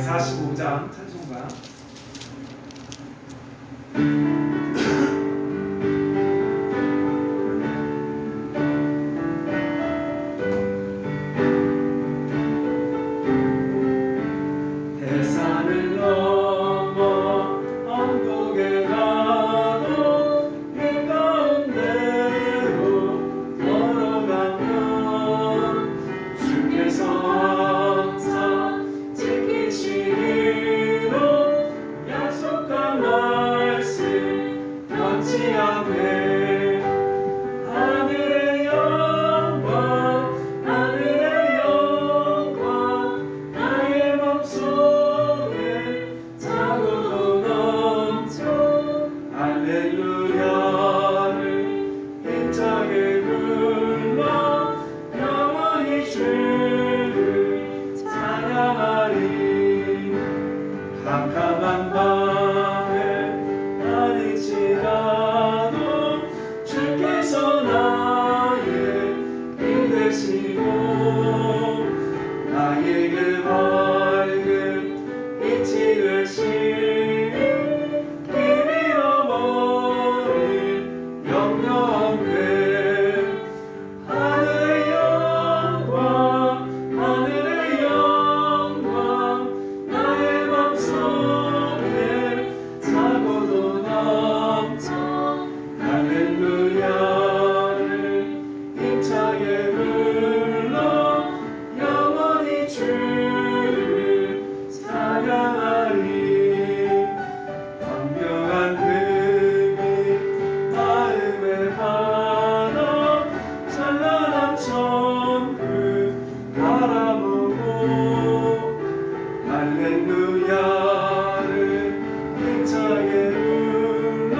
445장 찬송가. 대산을 넘어 언덕에 가도 길 가운데로 걸어가면 주께서 항상 지키시기로 약속한 말씀 캄캄한 밤에 아닐지라도 주께서 나의 힘 되시고 나에게 밝은 빛이 되시니 길 잃어버린 영영함에 하늘의 영광 하늘의 영광 나의 맘속에 차고도 넘쳐 할렐루야를 힘차게 불러 영원히 주를 찬양하리 광명한 그빛 마음에 받아 찬란한 천국 바라보고 할렐루야를 힘차게 불러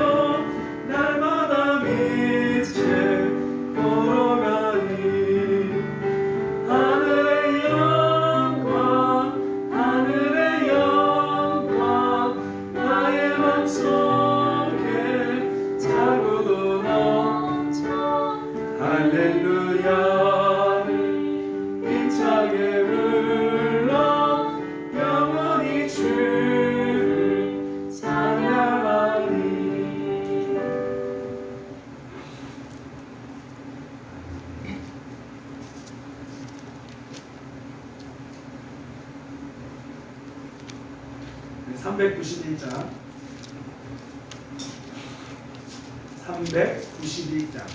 날마다 빛에 걸어가리 하늘의 영광 하늘의 영광 나의 맘속에 차고도 넘쳐 할렐루야를 힘차게 불러 영원히 주를 찬양하리. 네, 391장 391장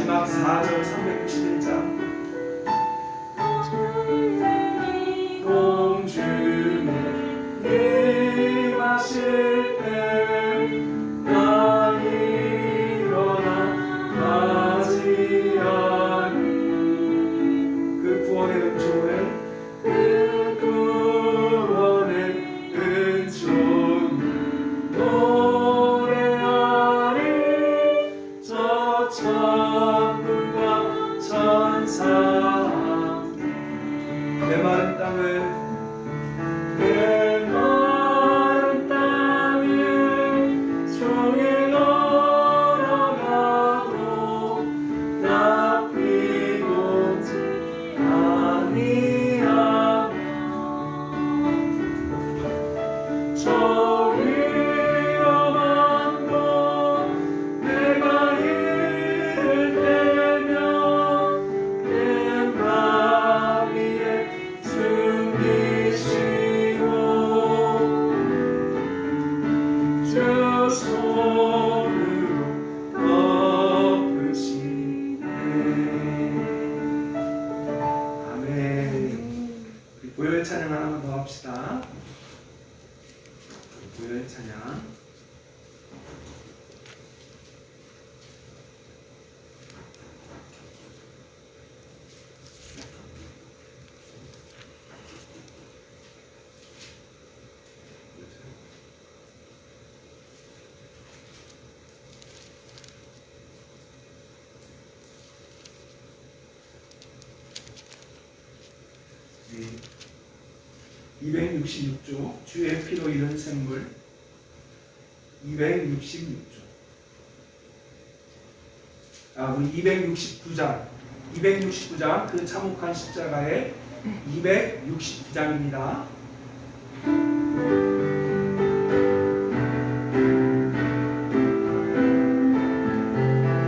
마지막 4절 361장 공중에 임하실 때 나 일어나 맞이하리. 그 구원의 은총을 노래하리. 저 천군과 천사 메마른 땅에 종일 걸어가도 낚이고지 아니하며 저 위험한 곳 내가 이를 때면 뱀바 위에 숨기시고 주 손으로 덮으시네. 아멘. 우리 고요의 찬양 하나만 더 합시다. 고요의 찬양. 네. 266조 주의 피로 이룬 샘물 266조. 우리 269장 그 참혹한 십자가의 269장입니다.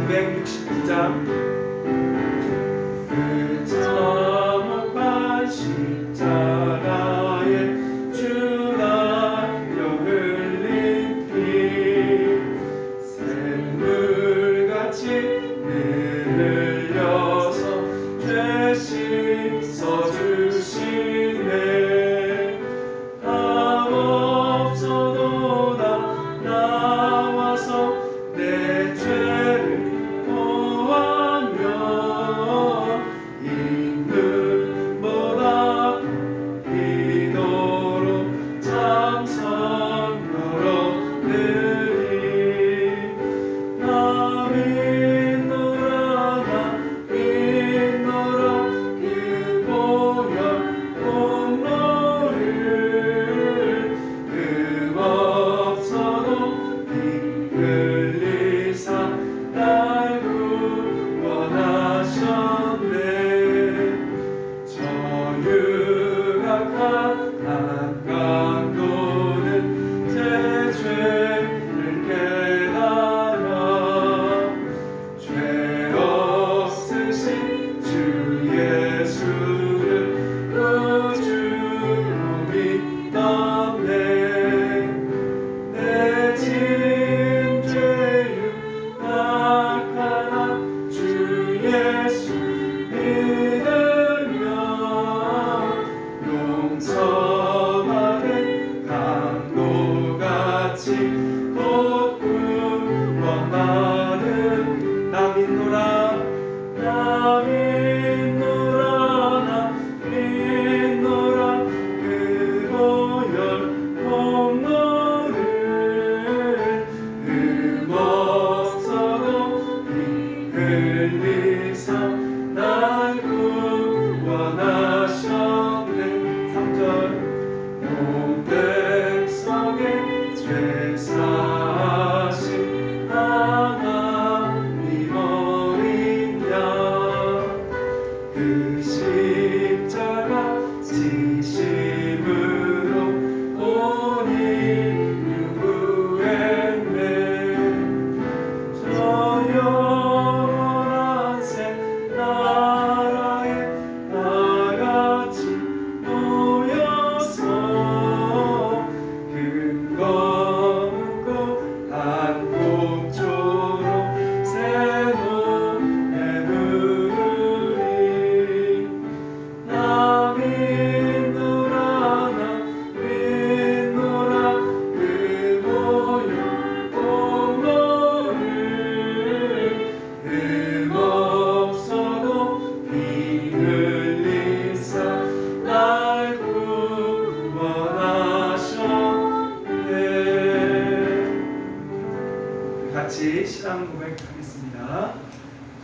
269장 그 참혹한 십자가의 주가 흘린 피 샘물같이 흘려서 죄 씻어주시네.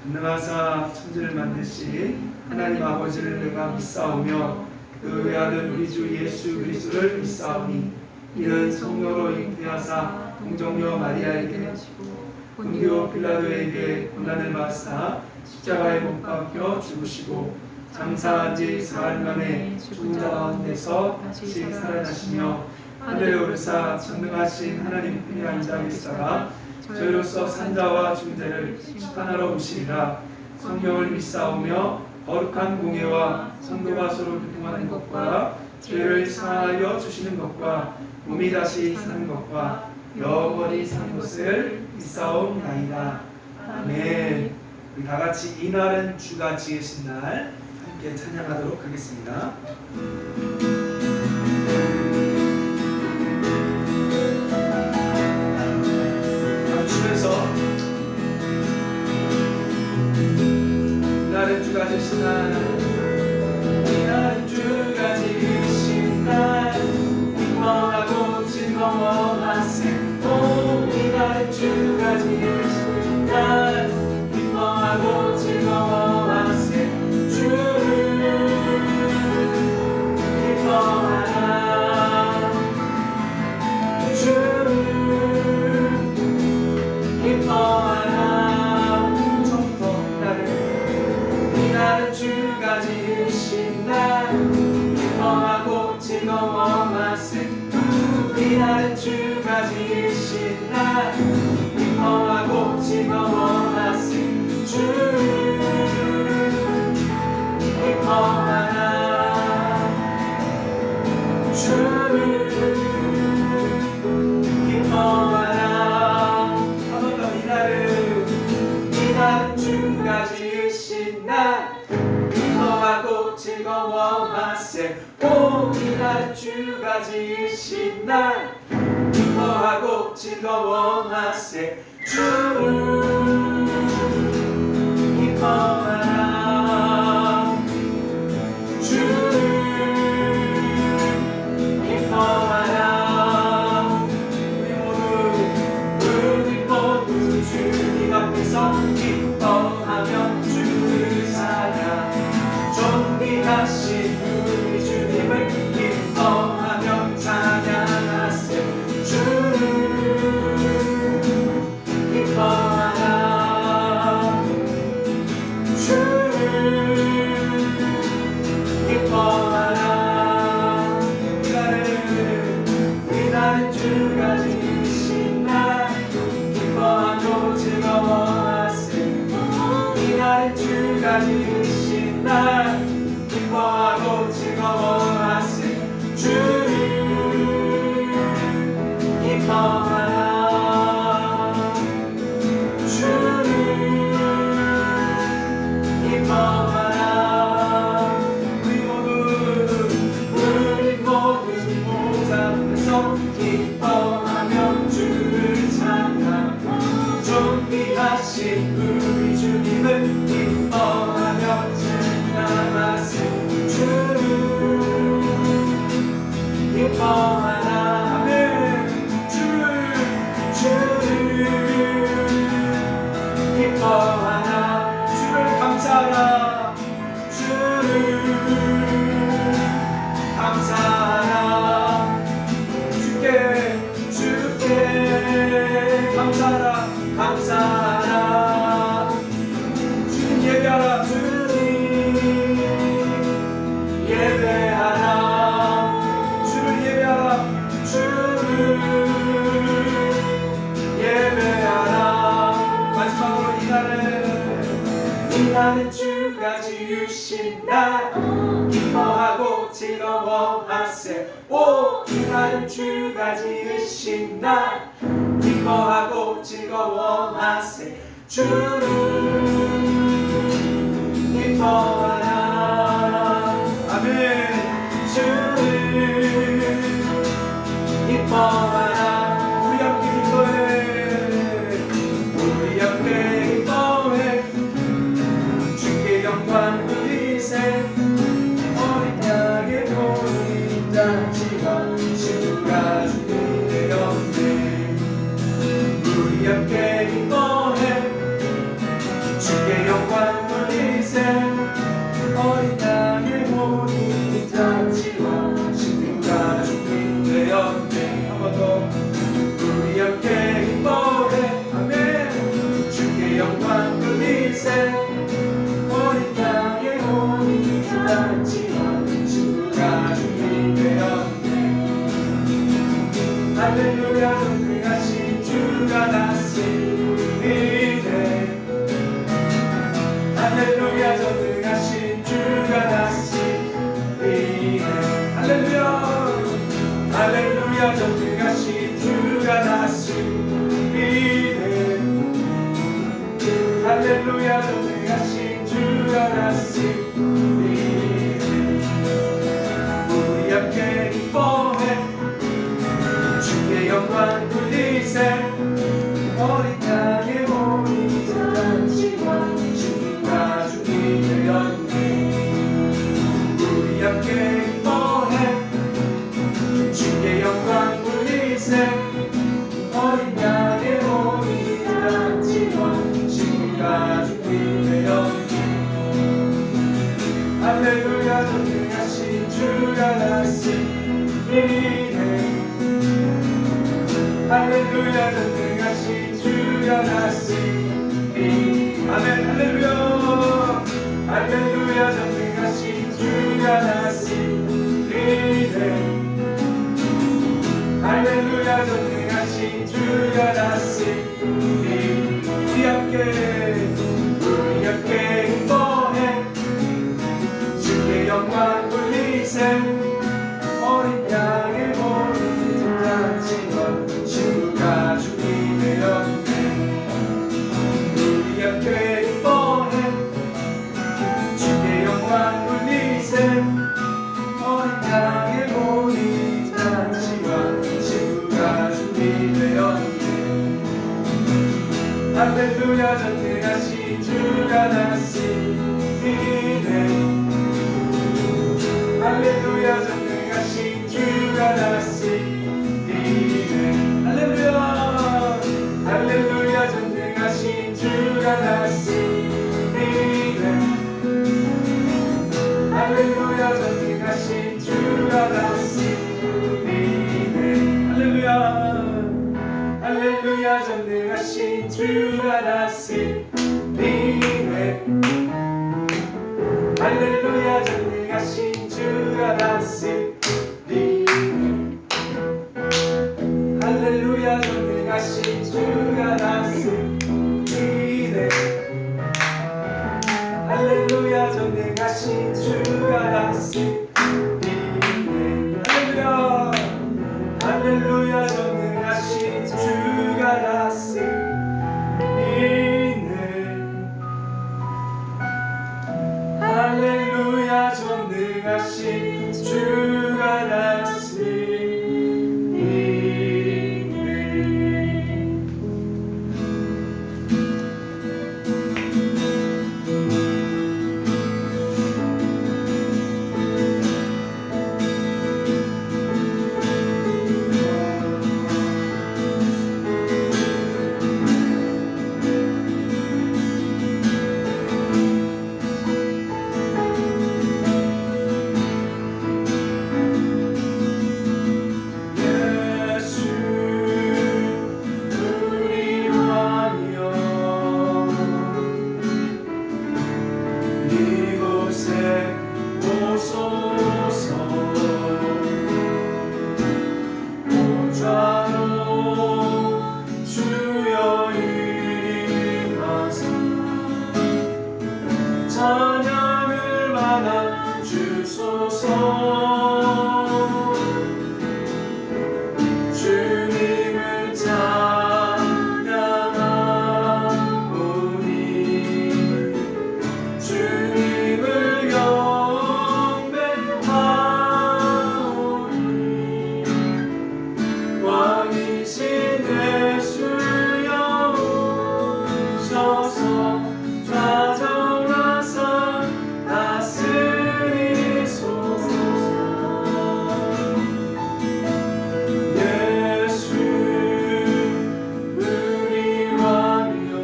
전능하사 천지를 만드신 하나님 아버지를 내가 믿사오며 그 외아들 우리 주 예수 그리스도를 믿사오니 이는 성령으로 잉태하사 동정녀 마리아에게 본디오 빌라도에게 고난을 받사 십자가에 못 박혀 죽으시고 장사한 지 사흘 만에 죽은 자 가운데서 다시 살아나시며 하늘에 오르사 전능하신 하나님 편에 앉아 계시다가 저희로서 산자와 죽은 자를 심판하러 오시리라. 성경을 믿사오며 거룩한 공예와 성도가 서로 교통하는 것과 죄를 사하여 주시는 것과 몸이 다시 사는 것과 영원히 사는 것을 믿사옵나이다. 아멘. 우리 다 같이 이날은 주가 지으신 날 함께 찬양하도록 하겠습니다. 이날은 주가 지으신 날, 이날은 주가 지으신 날, 기뻐하고 즐거워하세. 오, 이날은 주가 지으신 날, 기뻐하고 즐거워하세. 주를 기뻐하라, 주를 기뻐하라. 이날은 주가 지으신 날, 기뻐하고 즐거워하세. 이날은 주가 지으신 날, 기뻐하고 즐거워하세. 주를 기뻐하라, 주를 기뻐하라. 한 번 더. 이날은 주가 지으신 날, 기뻐하고 즐거워하세. 오, 이날은 주가 지으신 날, 기뻐하고 즐거워하세. 주를 기뻐하라, 주를 기뻐하라. 우리 모두 주님 앞에서 기뻐하며 주를 찬양. 존귀하신 우리 주님을 기뻐하며 찬양하세. 주를 기뻐하라, 주를 기뻐하라. 이날은 주가 지으신 날, 기뻐하고 즐거워하세. 이날은 주가 지으신 날, 기뻐하고 즐거워하세. 주를 기뻐하라, 주를 기뻐하라. 우리 모두 모자 앞에서 기뻐하며 주를 찬양. 존귀하신 우리 주님을 기뻐하며 찬양하세. 주를 기뻐하라. 아멘. 주를 기뻐하라. 주를 감사하라. 주를 감사하라. 주께 감사하라. 감사하라. 주님 예배하라. 주님 예배하라. 주를 예배하라. 주를 예배하라. 마지막으로 이날은 주가 지으신 날, 기뻐하고 즐거워하세. 오, 이날은 주가 지으신 날, 기뻐하고 즐거워하세. 주를 기뻐하라. 아멘. 주를 기뻐하라. 우리 함께 기뻐해. 우리 함께 기뻐해. 주께 영광 누리세. 어린 양의 보인 잔치가 주가 준비되었네. 우리 함께 기뻐해. 주께 할렐루야 전능하신 주가 나시리네 할렐루야 전능하신 주가 나시리네 할렐루야 할렐루야 전능하신 주가 나시리네 할렐루야 전능하신 주가 나시리네 우리 함께 기뻐해 주의 영광 돌리세 어린 양의 몸이 잔치와 주님과 주님의 연기 우리 함께 기뻐해 주의 영광 돌리세 어린 양의 몸이 잔치와 주님과 주님의 연기 할렐루야 전능하신 주가 나시리네 할렐루야 전능하신 주가 나시리네 아멘 할렐루야 할렐루야 전능하신 주가 나시리네 할렐루야 전능하신 주가 나시리네 우리 함께 기뻐해 주의 영광 돌리세 어린 양의 몸이 잔치와 주가 주님의 연대 우리 함께 기뻐해 주의 영광 돌리세 어린 양의 몸이 잔치와 주가 주님의 연대 할렐루야 전능하신 주가 나시리네 할렐루야 전능하신 주가 나시리네 할렐루야 할렐루야 전능하신 주가 나시리네 할렐루야 전능하신 주가 나시리네 할렐루야 할렐루야 전능하신 주가 나시리네 할렐루야 전능하신 주가 나시리네 할렐루야 전능하신 주가 나시리네 할렐루야 전능하신 주가 나시리네 할렐루야 할렐루야 전능하신 주가 나시리네 할렐루야 전능하신 주가 나시리네 찬양을 받아 주소서 주님을 찬양하오니 주님을 경배하오니 왕이신 예수여 오셔서 좌정하사 다스리소서 예수 우리 왕이여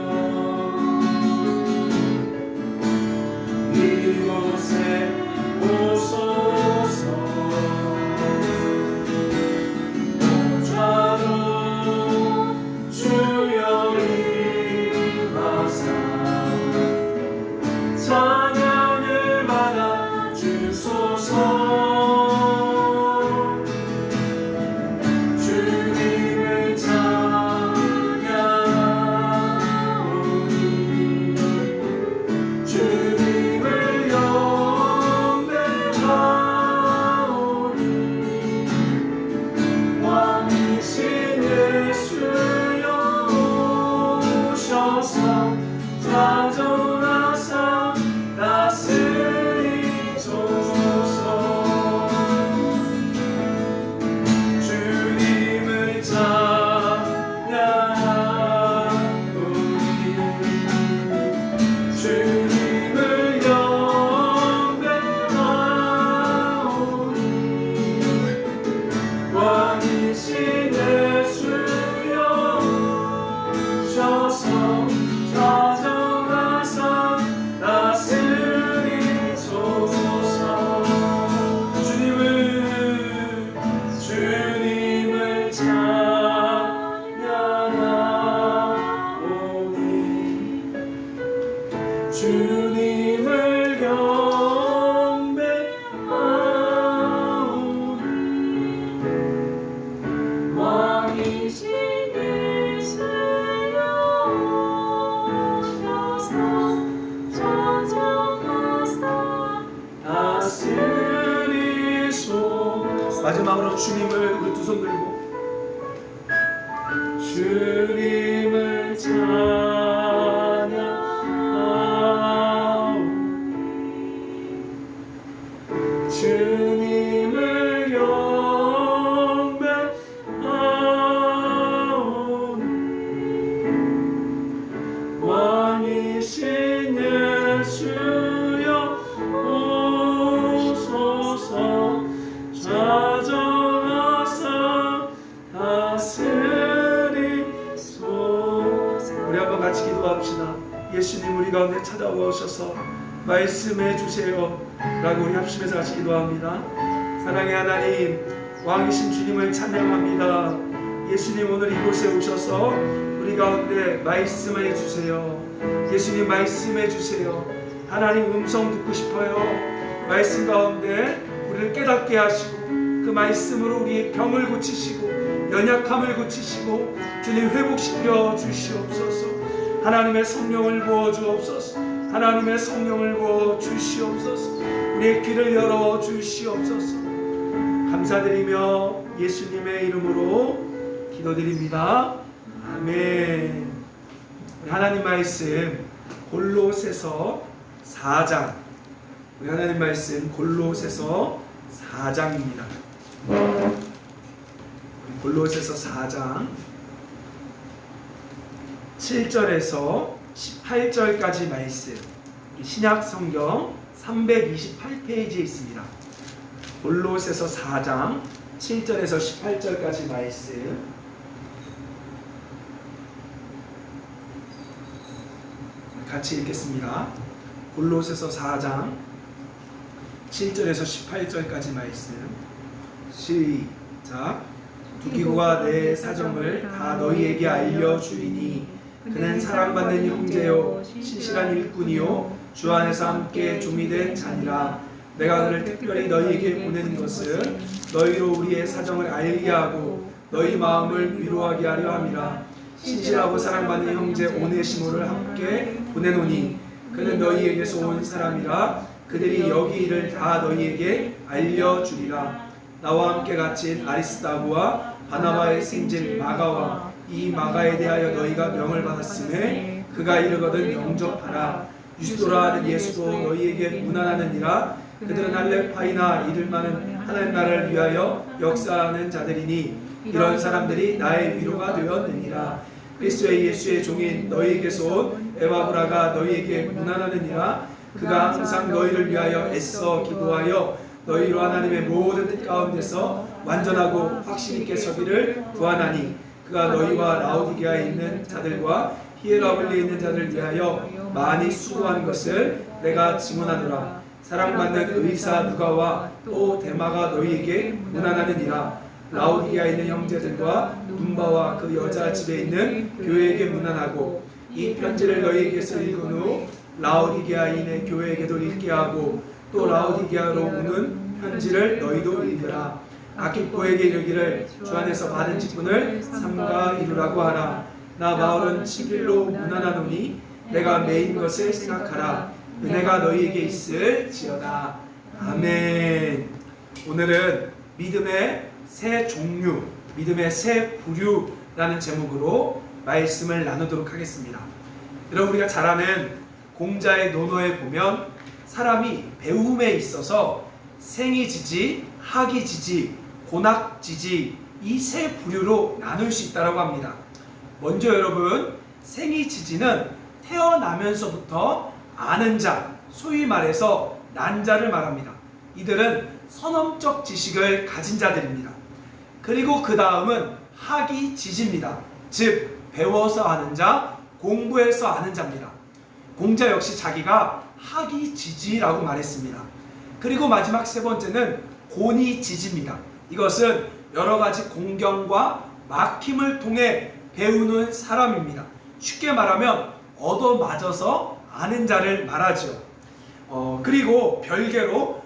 이곳에 오소서 오좌로 주여 임하사 찬양을 받아 주소서 주님 마지막으로 주님을 우리 두 손 들고 주님을 찬양하오니 주님을 경배하오니 왕이신 예수여 오소서 찾아와서 다스리소서. 우리 한번 같이 기도합시다. 예수님 우리 가운데 찾아오셔서 말씀해 주세요 라고 우리 합심해서 같이 기도합니다. 사랑의 하나님, 왕이신 주님을 찬양합니다. 예수님 오늘 이곳에 오셔서 우리 가운데 말씀해 주세요. 예수님 말씀해 주세요. 하나님 음성 듣고 싶어요. 말씀 가운데 우리를 깨닫게 하시고 그 말씀으로 우리의 병을 고치시고 연약함을 고치시고 주님 회복시켜 주시옵소서. 하나님의 성령을 부어 주옵소서. 하나님의 성령을 부어 주시옵소서. 우리의 귀를 열어 주시옵소서. 감사드리며 예수님의 이름으로 기도드립니다. 아멘. 하나님 말씀 골로새서 4장. 우리 하나님 말씀 골로새서 4장입니다. 골로새서 4장 7절에서 18절까지 말씀. 신약 성경 328페이지에 있습니다. 골로새서 4장 7절에서 18절까지 말씀. 같이 읽겠습니다. 골로새서 4장 7절에서 18절까지 말씀. 시작. 두기고가 내 사정을 다 너희에게 알려주리니 그는 사랑받는 형제요 신실한 일꾼이요 주 안에서 함께 종이 된 자니라. 내가 그를 특별히 너희에게 보낸 것은 너희로 우리의 사정을 알게 하고 너희 마음을 위로하게 하려 함이라. 신실하고 사랑받는 형제 오네시모를 함께 보내노니 그는 너희에게서 온 사람이라. 그들이 여기 일을 다 너희에게 알려주리라. 나와 함께 갇힌 아리스다고와 바나바의 생질 마가와 이 마가에 대하여 너희가 명을 받았음에 그가 이르거든 영접하라. 유스도라 하는 예수도 너희에게 문안하느니라. 그들은 할렙파이나 이들만은 하나님 나라를 위하여 역사하는 자들이니 이런 사람들이 나의 위로가 되었느니라. 그리스도의 예수의 종인 너희에게서 온 에바브라가 너희에게 문안하느니라. 그가 항상 너희를 위하여 애써 기도하여 너희로 하나님의 모든 뜻 가운데서 완전하고 확신 있게 서기를 구하나니 그가 너희와 라오디게아에 있는 자들과 히에라볼리에 있는 자들을 위하여 많이 수고한 것을 내가 증언하노라. 사랑받는 의사 누가와 또 데마가 너희에게 문안하느니라. 라오디게아에 있는 형제들과 눈바와 그 여자 집에 있는 교회에게 문안하고 이 편지를 너희에게서 읽은 후 라오디게아인의 교회에게도 읽게 하고 또 라오디게아로 오는 편지를 너희도 읽으라. 아키포에게 이르기를 주 안에서 받은 직분을 삼가 이루라고 하라. 나 바울은 친필로 문안하노니 내가 매인 것을 생각하라. 은혜가 너희에게 있을지어다. 아멘. 오늘은 믿음의 새 종류, 믿음의 새 부류라는 제목으로 말씀을 나누도록 하겠습니다. 여러분, 우리가 잘 아는 공자의 논어에 보면 사람이 배움에 있어서 생이지지, 학이지지, 고낙지지 이 세 부류로 나눌 수 있다고 합니다. 먼저 여러분, 생이지지는 태어나면서부터 아는 자, 소위 말해서 난자를 말합니다. 이들은 선험적 지식을 가진 자들입니다. 그리고 그 다음은 학이지지입니다. 즉 배워서 아는 자, 공부해서 아는 자입니다. 공자 역시 자기가 학이지지라고 말했습니다. 그리고 마지막 세 번째는 고니지지입니다. 이것은 여러 가지 공경과 막힘을 통해 배우는 사람입니다. 쉽게 말하면 얻어맞아서 아는 자를 말하죠. 그리고 별개로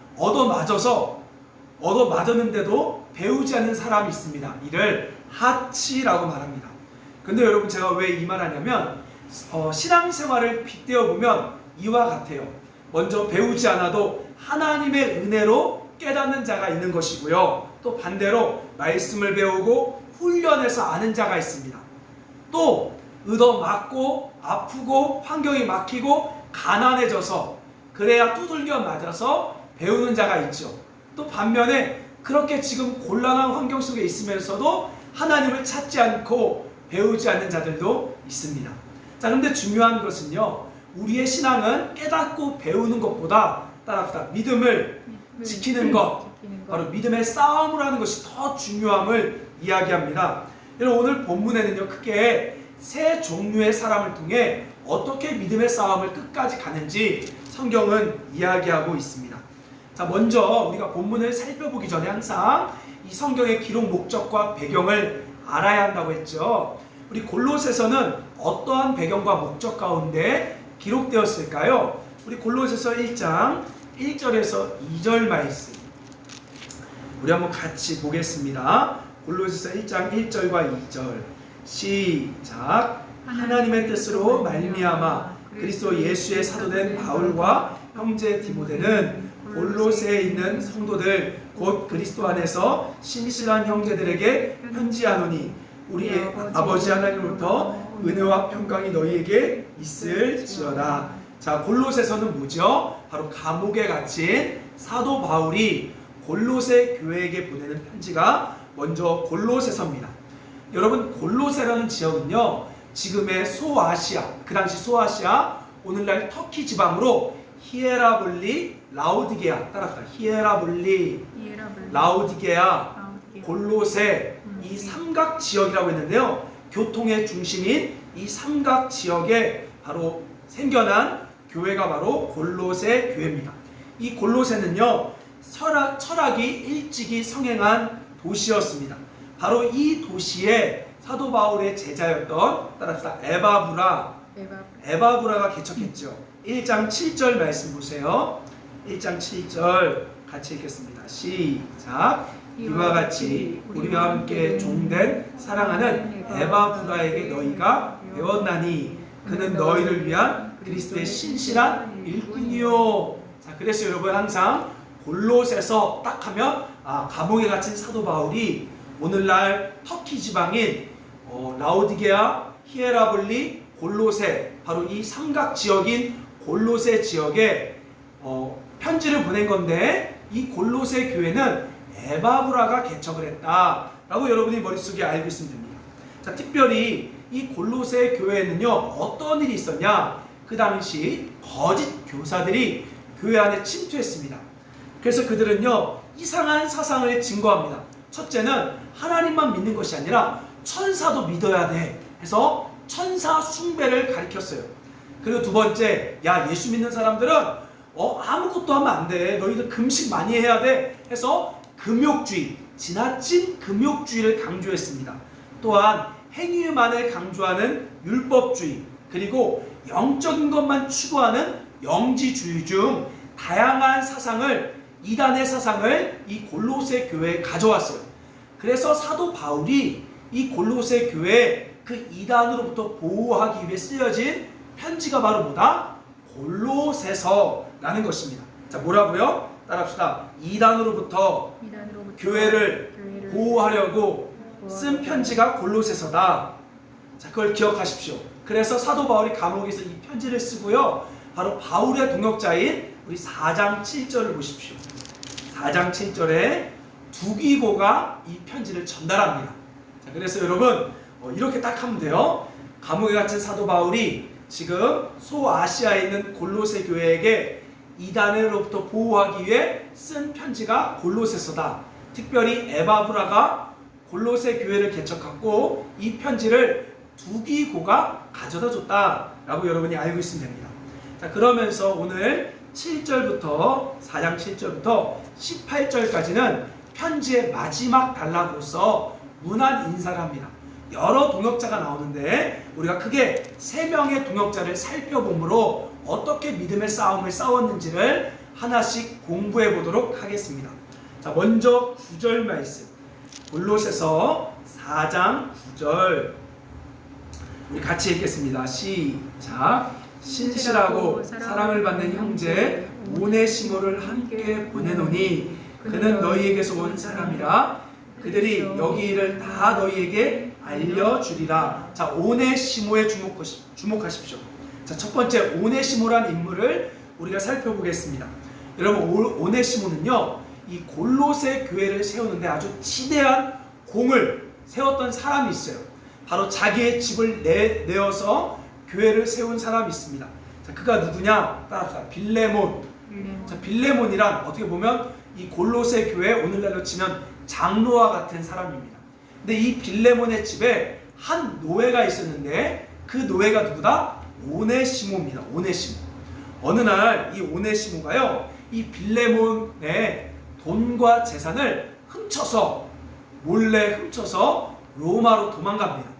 얻어맞았는데도 배우지 않는 사람이 있습니다. 이를 하치라고 말합니다. 근데 여러분, 제가 왜 이 말 하냐면 신앙생활을 빗대어 보면 이와 같아요. 먼저 배우지 않아도 하나님의 은혜로 깨닫는 자가 있는 것이고요. 또 반대로 말씀을 배우고 훈련해서 아는 자가 있습니다. 또 얻어맞고 아프고 환경이 막히고 가난해져서 그래야 두들겨 맞아서 배우는 자가 있죠. 또 반면에 그렇게 지금 곤란한 환경 속에 있으면서도 하나님을 찾지 않고 배우지 않는 자들도 있습니다. 자, 그런데 중요한 것은요, 우리의 신앙은 깨닫고 배우는 것보다 따라합시다. 믿음을 지키는 것, 바로 믿음의 싸움을 하는 것이 더 중요함을 이야기합니다. 여러분, 오늘 본문에는요, 크게 세 종류의 사람을 통해 어떻게 믿음의 싸움을 끝까지 가는지 성경은 이야기하고 있습니다. 자, 먼저 우리가 본문을 살펴보기 전에 항상 이 성경의 기록 목적과 배경을 알아야 한다고 했죠. 우리 골로새서는 어떠한 배경과 목적 가운데 기록되었을까요? 우리 골로새서 1장 1절에서 2절 말씀 우리 한번 같이 보겠습니다. 골로새서 1장 1절과 2절 시작. 하나님의 뜻으로 말미암아 그리스도 예수의 사도된 바울과 형제 디모데는 골로새에 있는 성도들 곧 그리스도 안에서 신실한 형제들에게 편지하노니 우리 아버지 하나님으로부터 은혜와 평강이 너희에게 있을지어다. 자, 골로새서는 뭐죠? 바로 감옥에 갇힌 사도 바울이 골로새 교회에게 보내는 편지가 먼저 골로새서입니다. 여러분, 골로새라는 지역은요, 지금의 소아시아, 그 당시 소아시아, 오늘날 터키 지방으로 히에라볼리, 라오디게아, 따라합시다. 히에라볼리, 라오디게아, 골로새, 이 삼각 지역이라고 했는데요, 교통의 중심인 이 삼각 지역에 바로 생겨난 교회가 바로 골로새 교회입니다. 이 골로새는요, 철학이 일찍이 성행한 도시였습니다. 바로 이 도시에 사도 바울의 제자였던 따라합시다. 에바브라가 개척했죠. 1장 7절 말씀 보세요. 1장 7절 같이 읽겠습니다. 시작. 이와 같이 우리와 함께 종된 사랑하는 에바브라에게 너희가 배웠나니 그는 너희를 위한 그리스도의 신실한 일꾼이요. 자, 그래서 여러분 항상 골로새서 딱 하면 감옥에 갇힌 사도 바울이 오늘날 터키 지방인 라오디게아, 히에라볼리, 골로새, 바로 이 삼각 지역인 골로새 지역에 편지를 보낸 건데, 이 골로새 교회는 에바브라가 개척을 했다라고 여러분이 머릿속에 알고 있으면 됩니다. 자, 특별히 이 골로새 교회에는요, 어떤 일이 있었냐? 그 당시 거짓 교사들이 교회 안에 침투했습니다. 그래서 그들은요, 이상한 사상을 증거합니다. 첫째는 하나님만 믿는 것이 아니라 천사도 믿어야 돼 해서 천사 숭배를 가리켰어요. 그리고 두 번째, 야, 예수 믿는 사람들은 아무것도 하면 안 돼, 너희들 금식 많이 해야 돼 해서 금욕주의, 지나친 금욕주의를 강조했습니다. 또한 행위만을 강조하는 율법주의, 그리고 영적인 것만 추구하는 영지주의 중 다양한 사상을, 이단의 사상을 이 골로새 교회에 가져왔어요. 그래서 사도 바울이 이 골로새 교회 그 이단으로부터 보호하기 위해 쓰여진 편지가 바로 뭐다? 골로새서라는 것입니다. 자, 뭐라고요? 따라합시다. 이단으로부터 교회를 보호하려고 쓴 편지가 골로새서다. 자, 그걸 기억하십시오. 그래서 사도 바울이 감옥에서 이 편지를 쓰고요, 바로 바울의 동역자인 우리 4장 7절을 보십시오. 4장 7절에 두기고가 이 편지를 전달합니다. 자, 그래서 여러분 이렇게 딱 하면 돼요. 감옥에 갇힌 사도 바울이 지금 소아시아에 있는 골로새 교회에게 이단으로부터 보호하기 위해 쓴 편지가 골로새서다. 특별히 에바브라가 골로새 교회를 개척했고 이 편지를 두기고가 가져다 줬다라고 여러분이 알고 있으면 됩니다. 자, 그러면서 오늘 7절부터 4장 7절부터 18절까지는 편지의 마지막 단락으로서 문안 인사를 합니다. 여러 동역자가 나오는데 우리가 크게 3명의 동역자를 살펴보므로 어떻게 믿음의 싸움을 싸웠는지를 하나씩 공부해 보도록 하겠습니다. 자, 먼저 9절 말씀, 골로새서 4장 9절 우리 같이 읽겠습니다. 시작. 신실하고 사랑을 받는 형제 오네시모를 함께 보내노니 그는 너희에게서 온 사람이라. 그들이 여기 일을 다 너희에게 알려주리라. 자, 오네시모에 주목하십시오. 자, 첫 번째 오네시모란 인물을 우리가 살펴보겠습니다. 여러분, 오네시모는요, 이 골로새 교회를 세우는데 아주 지대한 공을 세웠던 사람이 있어요. 바로 자기의 집을 내어서 교회를 세운 사람이 있습니다. 자, 그가 누구냐? 따라합시다. 빌레몬. 자, 빌레몬이란 어떻게 보면 이 골로새 교회 오늘날로 치면 장로와 같은 사람입니다. 근데 이 빌레몬의 집에 한 노예가 있었는데 그 노예가 누구다? 오네시모입니다. 오네시모. 어느 날 이 오네시모가요, 이 빌레몬의 돈과 재산을 몰래 훔쳐서 로마로 도망갑니다.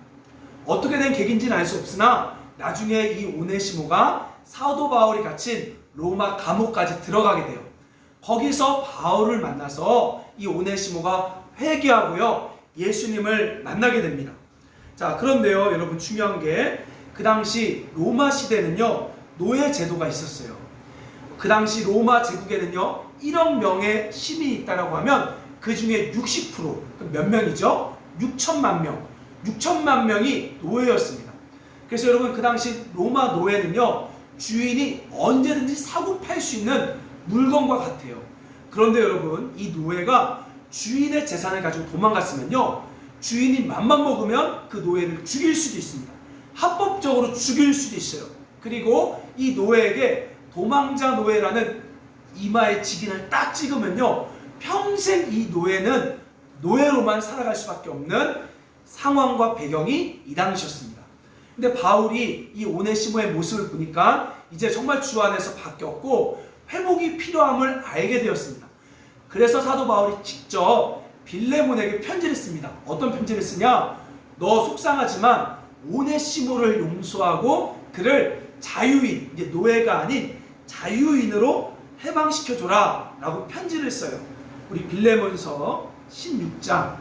어떻게 된 계기인지는 알 수 없으나 나중에 이 오네시모가 사도 바울이 갇힌 로마 감옥까지 들어가게 돼요. 거기서 바울을 만나서 이 오네시모가 회개하고요, 예수님을 만나게 됩니다. 자, 그런데요, 여러분, 중요한 게 그 당시 로마 시대는요, 노예 제도가 있었어요. 그 당시 로마 제국에는요, 1억 명의 시민이 있다라고 하면 그 중에 60%, 몇 명이죠? 6천만 명. 6천만 명이 노예였습니다. 그래서 여러분, 그 당시 로마 노예는요, 주인이 언제든지 사고 팔 수 있는 물건과 같아요. 그런데 여러분, 이 노예가 주인의 재산을 가지고 도망갔으면요, 주인이 맘만 먹으면 그 노예를 죽일 수도 있습니다. 합법적으로 죽일 수도 있어요. 그리고 이 노예에게 도망자 노예라는 이마에 직인을 딱 찍으면요, 평생 이 노예는 노예로만 살아갈 수밖에 없는 상황과 배경이 이 당시였습니다. 근데 바울이 이 오네시모의 모습을 보니까 이제 정말 주 안에서 바뀌었고 회복이 필요함을 알게 되었습니다. 그래서 사도 바울이 직접 빌레몬에게 편지를 씁니다. 어떤 편지를 쓰냐? 너 속상하지만 오네시모를 용서하고 그를 자유인, 이제 노예가 아닌 자유인으로 해방시켜줘라 라고 편지를 써요. 우리 빌레몬서 16장.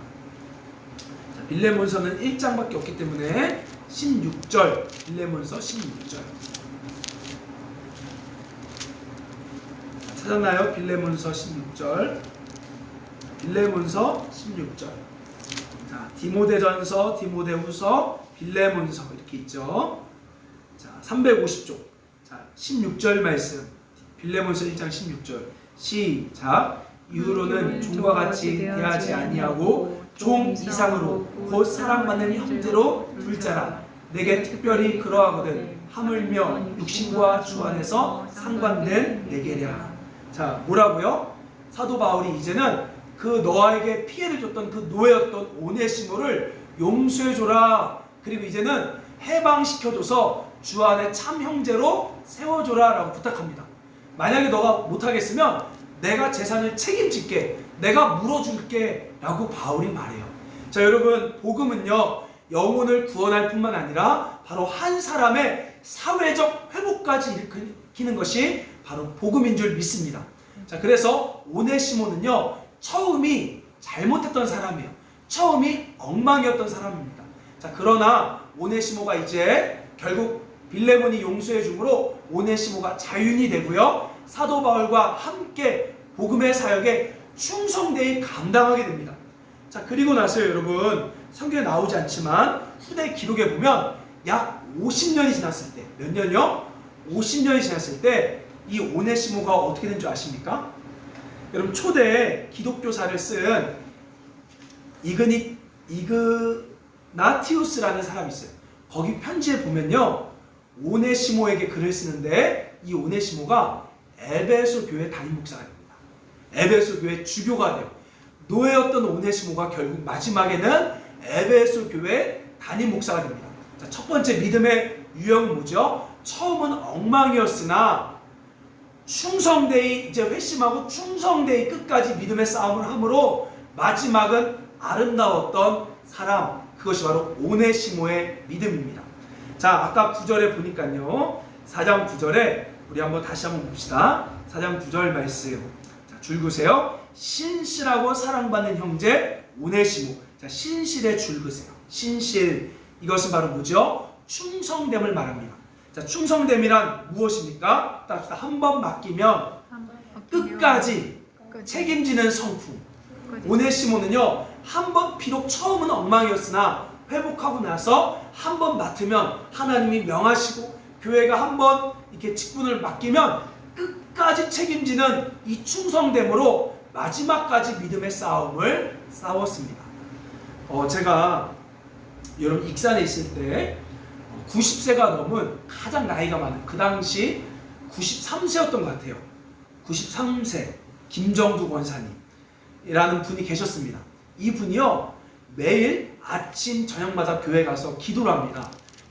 빌레몬서는 1장밖에 없기 때문에 16절, 빌레몬서 16절. 찾았나요? 빌레몬서 16절. 빌레몬서 16절. 자, 디모데전서, 디모데후서, 빌레몬서 이렇게 있죠. 자, 350쪽. 자, 16절 말씀. 빌레몬서 1장 16절. 시작. 이후로는 종과 같이 대하지 아니하고 종 이상으로 곧 사랑받는 형제로 둘자라. 내게 특별히 그러하거든 하물며 육신과 주 안에서 상관된 내게랴. 자, 뭐라고요? 사도 바울이 이제는 그 너에게 피해를 줬던 그 노예였던 오네시모를 용서해줘라. 그리고 이제는 해방시켜줘서 주 안에 참 형제로 세워줘라 라고 부탁합니다. 만약에 너가 못하겠으면 내가 재산을 책임질게, 내가 물어줄게 라고 바울이 말해요. 자, 여러분, 복음은요, 영혼을 구원할 뿐만 아니라 바로 한 사람의 사회적 회복까지 일으키는 것이 바로 복음인 줄 믿습니다. 자, 그래서 오네시모는요, 처음이 잘못했던 사람이에요. 처음이 엉망이었던 사람입니다. 자, 그러나 오네시모가 이제 결국 빌레몬이 용서해 줌으로 오네시모가 자유인이 되고요, 사도 바울과 함께 복음의 사역에 충성되이 감당하게 됩니다. 자, 그리고 나서요, 여러분, 성경에 나오지 않지만 후대 기록에 보면 약 50년이 지났을 때, 몇 년이요? 50년이 지났을 때 이 오네시모가 어떻게 된 줄 아십니까? 여러분, 초대 기독교사를 쓴 이그나티우스라는 사람이 있어요. 거기 편지에 보면요, 오네시모에게 글을 쓰는데 이 오네시모가 에베소 교회 담임 목사가 됩니다. 에베소 교회 주교가 돼요. 노예였던 오네시모가 결국 마지막에는 에베소 교회 담임 목사가 됩니다. 자, 첫 번째 믿음의 유형은 뭐죠? 처음은 엉망이었으나 충성되이 이제 회심하고 충성되이 끝까지 믿음의 싸움을 함으로 마지막은 아름다웠던 사람, 그것이 바로 오네시모의 믿음입니다. 자, 아까 9절에 보니까요, 4장 9절에 우리 다시 한번 봅시다. 4장 9절 말씀. 자, 줄 그으세요. 신실하고 사랑받는 형제 오네시모. 자, 신실에 줄 그으세요. 신실, 이것은 바로 뭐죠? 충성됨을 말합니다. 자, 충성됨이란 무엇입니까? 한 번 맡기면 끝까지 책임지는 성품. 오네시모는요, 한번 비록 처음은 엉망이었으나 회복하고 나서 한번 맡으면 하나님이 명하시고 교회가 한번 이렇게 직분을 맡기면 끝까지 책임지는 이 충성됨으로 마지막까지 믿음의 싸움을 싸웠습니다. 제가 여러분 익산에 있을 때 90세가 넘은 가장 나이가 많은, 그 당시 93세였던 것 같아요. 93세 김정두 권사님이라는 분이 계셨습니다. 이 분이요, 매일 아침 저녁마다 교회 가서 기도를 합니다.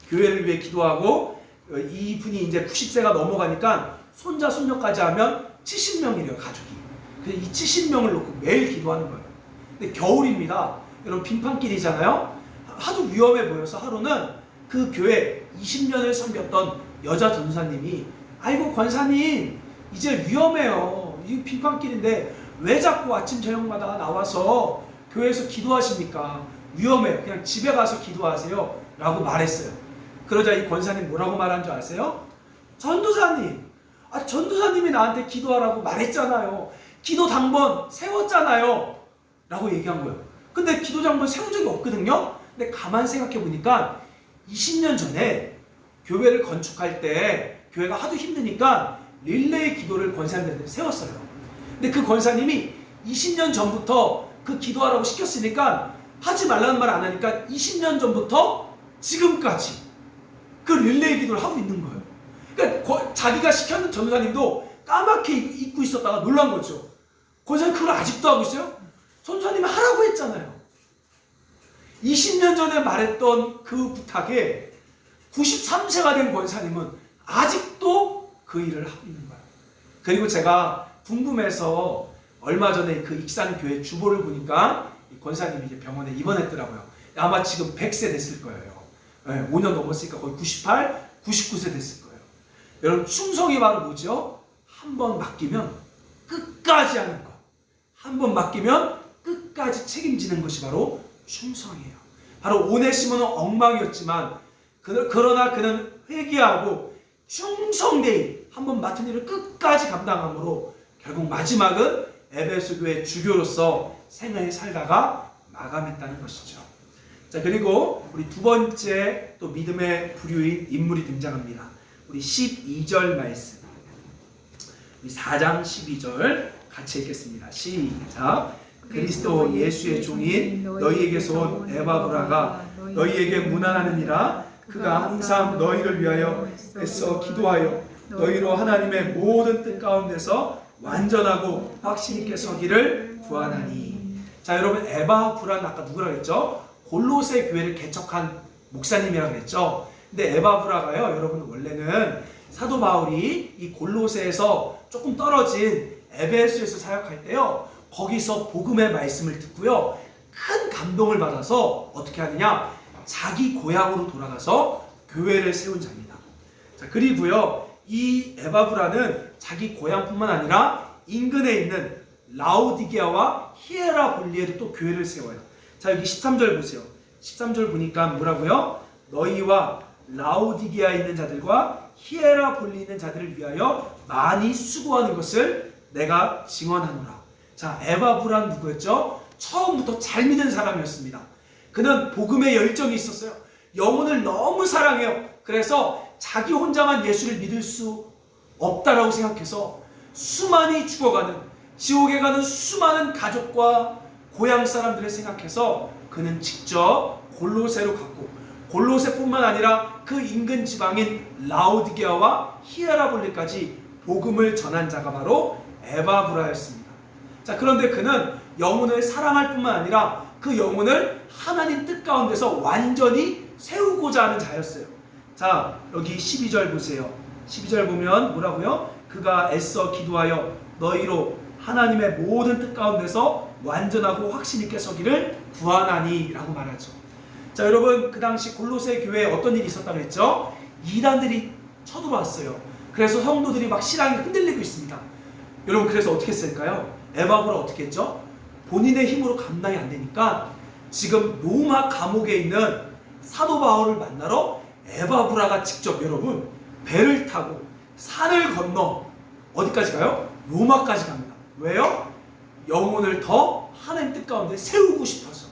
교회를 위해 기도하고, 이 분이 이제 90세가 넘어가니까 손자 손녀까지 하면 70명이래요, 가족이. 그래서 이 70명을 놓고 매일 기도하는 거예요. 근데 겨울입니다. 여러분 빙판길이잖아요. 하도 위험해 보여서 하루는 그 교회 20년을 섬겼던 여자 전사님이, 아이고 권사님 이제 위험해요. 이 빙판길인데 왜 자꾸 아침 저녁마다 나와서 교회에서 기도하십니까? 위험해요. 그냥 집에 가서 기도하세요 라고 말했어요. 그러자 이 권사님 뭐라고 말한 줄 아세요? 전도사님, 전도사님이 나한테 기도하라고 말했잖아요. 기도 당번 세웠잖아요 라고 얘기한 거예요. 근데 기도 당번 세운 적이 없거든요. 근데 가만 생각해 보니까 20년 전에 교회를 건축할 때 교회가 하도 힘드니까 릴레이 기도를 권사님들한테 세웠어요. 근데 그 권사님이 20년 전부터 그 기도하라고 시켰으니까 하지 말라는 말 안 하니까 20년 전부터 지금까지 그 릴레이 기도를 하고 있는 거예요. 그러니까 자기가 시켰는 전도사님도 까맣게 잊고 있었다가 놀란 거죠. 권사님 그걸 아직도 하고 있어요? 전도사님이 하라고 했잖아요. 20년 전에 말했던 그 부탁에 93세가 된 권사님은 아직도 그 일을 하고 있는 거예요. 그리고 제가 궁금해서 얼마 전에 그 익산교회 주보를 보니까 권사님이 이제 병원에 입원했더라고요. 아마 지금 100세 됐을 거예요. 5년 넘었으니까 거의 98, 99세 됐을 거예요. 여러분 충성이 바로 뭐죠? 한 번 맡기면 끝까지 하는 것. 한 번 맡기면 끝까지 책임지는 것이 바로 충성이에요. 바로 오네시모는 엉망이었지만 그러나 그는 회개하고 충성되이 한 번 맡은 일을 끝까지 감당함으로 결국 마지막은 에베소 교회 주교로서 생을 살다가 마감했다는 것이죠. 자, 그리고 우리 두 번째 또 믿음의 부류인 인물이 등장합니다. 우리 12절 말씀, 우리 4장 12절 같이 읽겠습니다. 시작. 그리스도 예수의 종인 너희에게서 온 에바브라가 너희에게 문안하느니라. 그가 항상 너희를 위하여 애써 기도하여 너희로 하나님의 모든 뜻 가운데서 완전하고 확신 있게 서기를 구하나니. 자, 여러분 에바브라는 아까 누구라 그랬죠? 골로새 교회를 개척한 목사님이라고 그랬죠. 근데 에바브라가요, 여러분 원래는 사도 바울이 이 골로새에서 조금 떨어진 에베소에서 사역할 때요, 거기서 복음의 말씀을 듣고요, 큰 감동을 받아서 어떻게 하느냐, 자기 고향으로 돌아가서 교회를 세운 자입니다. 자, 그리고요, 이 에바브라는 자기 고향뿐만 아니라 인근에 있는 라오디게아와 히에라볼리에도 또 교회를 세워요. 자, 여기 13절 보세요. 13절 보니까 뭐라고요? 너희와 라오디게아에 있는 자들과 히에라볼리에 있는 자들을 위하여 많이 수고하는 것을 내가 증언하노라. 자, 에바브라는 누구였죠? 처음부터 잘 믿은 사람이었습니다. 그는 복음에 열정이 있었어요. 영혼을 너무 사랑해요. 그래서 자기 혼자만 예수를 믿을 수 없다라고 생각해서 수많이 죽어가는, 지옥에 가는 수많은 가족과 고향 사람들을 생각해서 그는 직접 골로새로 갔고, 골로새뿐만 아니라 그 인근 지방인 라오디게아와 히에라볼리까지 복음을 전한 자가 바로 에바브라였습니다. 자, 그런데 그는 영혼을 사랑할 뿐만 아니라 그 영혼을 하나님 뜻 가운데서 완전히 세우고자 하는 자였어요. 자, 여기 12절 보세요. 12절 보면 뭐라고요? 그가 애써 기도하여 너희로 하나님의 모든 뜻 가운데서 완전하고 확신 있게 서기를 구하나니 라고 말하죠. 자, 여러분 그 당시 골로새 교회에 어떤 일이 있었다고 했죠? 이단들이 쳐들어왔어요. 그래서 성도들이 막 신앙이 흔들리고 있습니다. 여러분 그래서 어떻게 했을까요? 에바브라 어떻게 했죠? 본인의 힘으로 감당이 안 되니까 지금 로마 감옥에 있는 사도 바울을 만나러 에바브라가 직접 여러분 배를 타고 산을 건너 어디까지 가요? 로마까지 갑니다. 왜요? 영혼을 더 하나님 뜻 가운데 세우고 싶어서.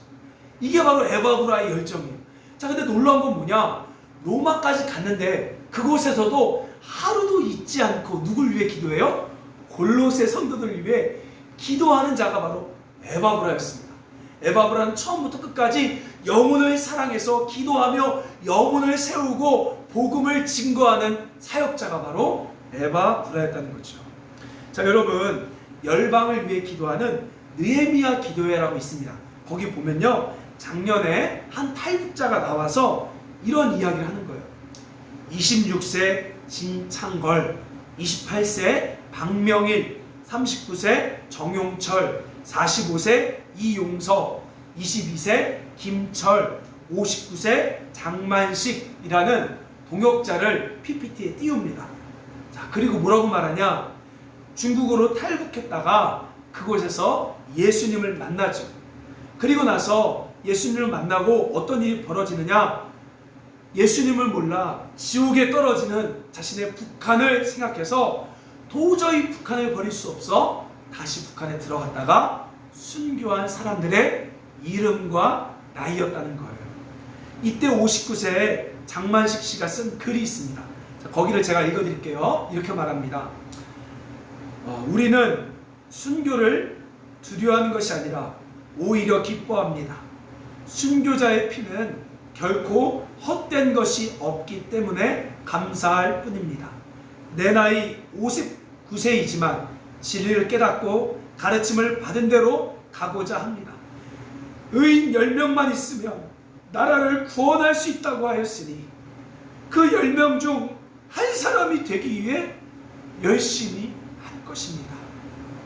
이게 바로 에바브라의 열정이에요. 자, 근데 놀라운 건 뭐냐? 로마까지 갔는데 그곳에서도 하루도 잊지 않고 누굴 위해 기도해요? 골로새 성도들을 위해 기도하는 자가 바로 에바브라였습니다. 에바브라는 처음부터 끝까지 영혼을 사랑해서 기도하며 영혼을 세우고 복음을 증거하는 사역자가 바로 에바브라였다는 거죠. 자, 여러분, 열방을 위해 기도하는 느헤미야 기도회라고 있습니다. 거기 보면요, 작년에 한 탈북자가 나와서 이런 이야기를 하는 거예요. 26세 진창걸, 28세 박명일, 39세 정용철, 45세 이용서, 22세 김철, 59세 장만식이라는 동역자를 PPT에 띄웁니다. 자, 그리고 뭐라고 말하냐? 중국으로 탈북했다가 그곳에서 예수님을 만나죠. 그리고 나서 예수님을 만나고 어떤 일이 벌어지느냐? 예수님을 몰라 지옥에 떨어지는 자신의 북한을 생각해서 도저히 북한을 버릴 수 없어 다시 북한에 들어갔다가 순교한 사람들의 이름과 나이였다는 거예요. 이때 59세 장만식 씨가 쓴 글이 있습니다. 자, 거기를 제가 읽어드릴게요. 이렇게 말합니다. 우리는 순교를 두려워하는 것이 아니라 오히려 기뻐합니다. 순교자의 피는 결코 헛된 것이 없기 때문에 감사할 뿐입니다. 내 나이 59세이지만 진리를 깨닫고 가르침을 받은 대로 가고자 합니다. 의인 10명만 있으면 나라를 구원할 수 있다고 하였으니 그 10명 중 한 사람이 되기 위해 열심히 할 것입니다.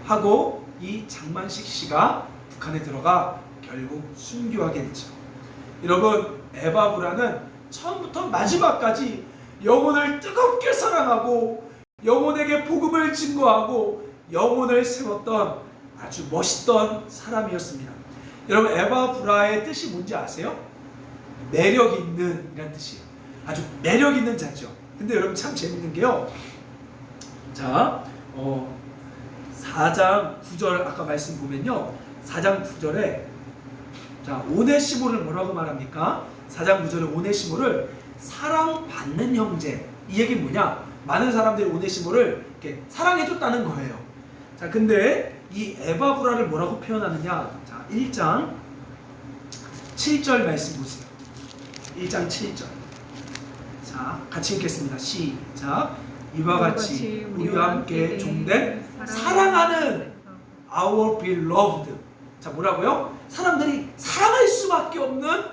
하고 이 장만식 씨가 북한에 들어가 결국 순교하게 되죠. 여러분, 에바브라는 처음부터 마지막까지 영혼을 뜨겁게 사랑하고 영혼에게 복음을 증거하고 영혼을 세웠던 아주 멋있던 사람이었습니다. 여러분, 에바브라의 뜻이 뭔지 아세요? 매력 있는 이란 뜻이에요. 아주 매력 있는 자죠. 근데 여러분, 참 재밌는 게요, 자, 4장 9절 아까 말씀 보면요, 4장 9절에 자, 오네시모를 뭐라고 말합니까? 4장 9절에 오네시모를 사랑받는 형제. 이 얘기는 뭐냐? 많은 사람들이 오네시모를 이렇게 사랑해줬다는 거예요. 자, 근데 이 에바브라를 뭐라고 표현하느냐? 자, 1장 7절 말씀 보세요. 1장 7절. 자, 같이 읽겠습니다. 시작. 이와 같이 우리와 함께 종된 사랑하는 our beloved. 자, 뭐라고요? 사람들이 사랑할 수밖에 없는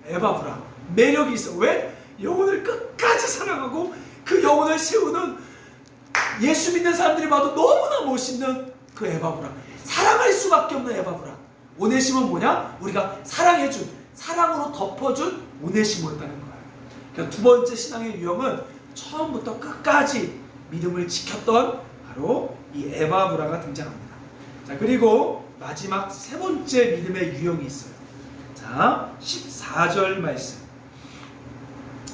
에바브라. 매력이 있어. 왜? 영혼을 끝까지 사랑하고 그 영혼을 세우는, 예수 믿는 사람들이 봐도 너무나 멋있는 그 에바브라. 사랑할 수밖에 없는 에바브라. 오네시모는 뭐냐? 우리가 사랑해준, 사랑으로 덮어준 오네시모였다는 거예요. 그러니까 두 번째 신앙의 유형은 처음부터 끝까지 믿음을 지켰던 바로 이 에바브라가 등장합니다. 자, 그리고 마지막 세 번째 믿음의 유형이 있어요. 자, 14절 말씀.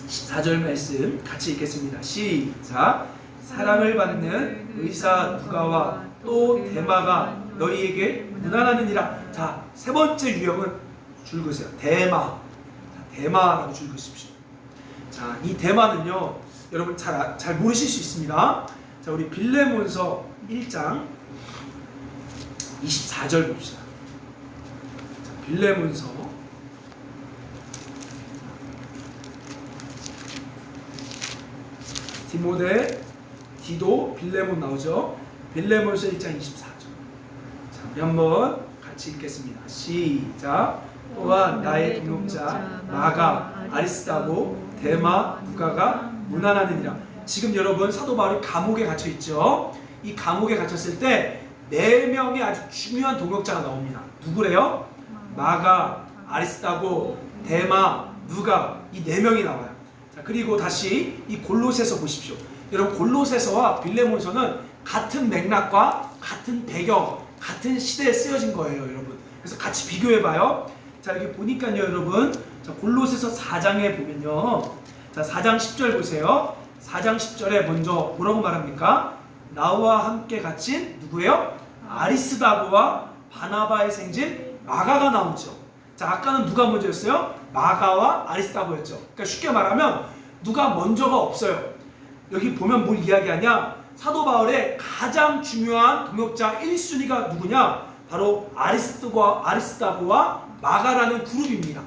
14절 말씀 같이 읽겠습니다. 시작. 사랑을 받는 의사 누가와 또 데마가 너희에게 무난하느니라. 자, 세 번째 유형은 줄 그으세요. 데마. 자, 데마라고 줄 그으십시오. 자, 이 데마는요, 여러분 잘 모르실 수 있습니다. 자, 우리 빌레몬서 1장 24절 봅시다. 자, 빌레몬서 디모데, 디도, 빌레몬 나오죠? 빌레몬서 1장 24절. 자, 우리 한번 같이 읽겠습니다. 시작. 또한 나의 동역자 마가, 아리스다고, 데마, 누가가 무난하느니라. 지금 여러분, 사도 바울이 감옥에 갇혀 있죠? 이 감옥에 갇혔을 때 4명의 아주 중요한 동역자가 나옵니다. 누구래요? 마가, 아리스다고, 데마, 누가, 이 4명이 나와요. 자, 그리고 다시 이 골로새서 보십시오. 여러분, 골로새서와 빌레몬서는 같은 맥락과 같은 배경, 같은 시대에 쓰여진 거예요, 여러분. 그래서 같이 비교해봐요. 자, 여기 보니까요, 여러분. 자, 골로새서 4장에 보면요. 자, 4장 10절 보세요. 4장 10절에 먼저 뭐라고 말합니까? 나와 함께 갇힌 누구예요? 아리스다고와 바나바의 생진 마가가 나오죠. 자, 아까는 누가 먼저였어요? 마가와 아리스다고였죠. 그러니까 쉽게 말하면 누가 먼저가 없어요. 여기 보면 뭘 이야기하냐? 사도 바울의 가장 중요한 동역자 1순위가 누구냐? 바로 아리스다고와 마가라는 그룹입니다.